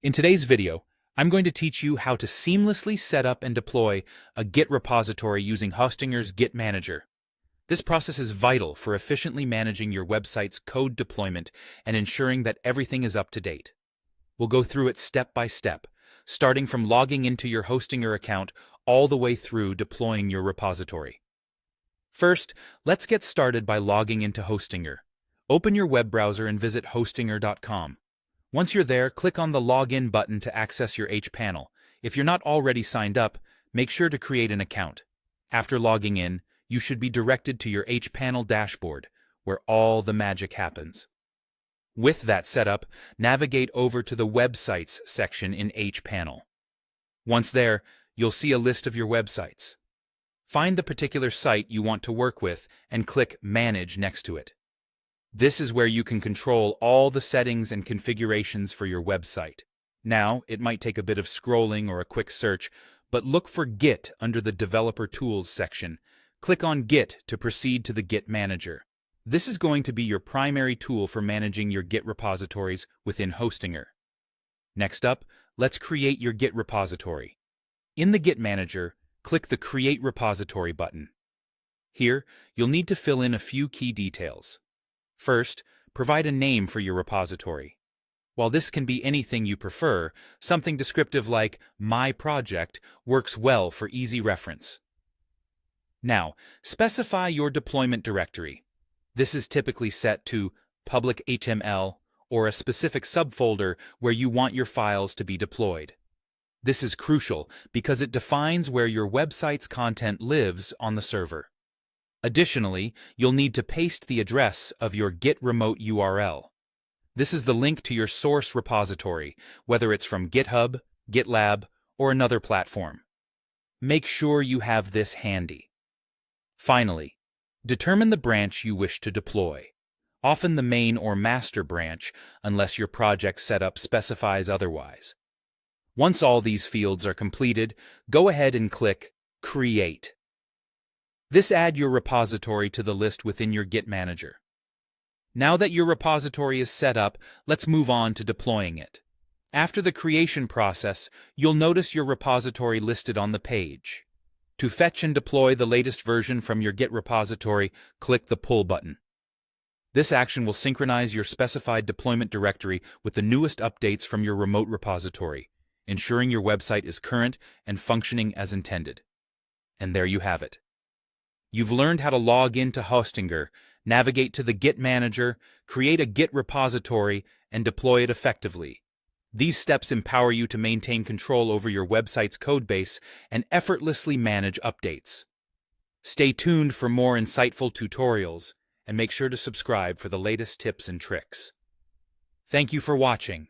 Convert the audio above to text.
In today's video, I'm going to teach you how to seamlessly set up and deploy a Git repository using Hostinger's Git Manager. This process is vital for efficiently managing your website's code deployment and ensuring that everything is up to date. We'll go through it step by step, starting from logging into your Hostinger account all the way through deploying your repository. First, let's get started by logging into Hostinger. Open your web browser and visit hostinger.com. Once you're there, click on the Login button to access your hPanel. If you're not already signed up, make sure to create an account. After logging in, you should be directed to your hPanel dashboard, where all the magic happens. With that set up, navigate over to the Websites section in hPanel. Once there, you'll see a list of your websites. Find the particular site you want to work with and click Manage next to it. This is where you can control all the settings and configurations for your website. Now, it might take a bit of scrolling or a quick search, but look for Git under the Developer Tools section. Click on Git to proceed to the Git Manager. This is going to be your primary tool for managing your Git repositories within Hostinger. Next up, let's create your Git repository. In the Git Manager, click the Create Repository button. Here, you'll need to fill in a few key details. First, provide a name for your repository. While this can be anything you prefer, something descriptive like My Project works well for easy reference. Now, specify your deployment directory. This is typically set to public HTML or a specific subfolder where you want your files to be deployed. This is crucial because it defines where your website's content lives on the server. Additionally, you'll need to paste the address of your Git remote URL. This is the link to your source repository, whether it's from GitHub, GitLab, or another platform. Make sure you have this handy. Finally, determine the branch you wish to deploy, often the main or master branch, unless your project setup specifies otherwise. Once all these fields are completed, go ahead and click Create. This adds your repository to the list within your Git Manager. Now that your repository is set up, let's move on to deploying it. After the creation process, you'll notice your repository listed on the page. To fetch and deploy the latest version from your Git repository, click the Pull button. This action will synchronize your specified deployment directory with the newest updates from your remote repository, ensuring your website is current and functioning as intended. And there you have it. You've learned how to log into Hostinger, navigate to the Git Manager, create a Git repository, and deploy it effectively. These steps empower you to maintain control over your website's codebase and effortlessly manage updates. Stay tuned for more insightful tutorials, and make sure to subscribe for the latest tips and tricks. Thank you for watching.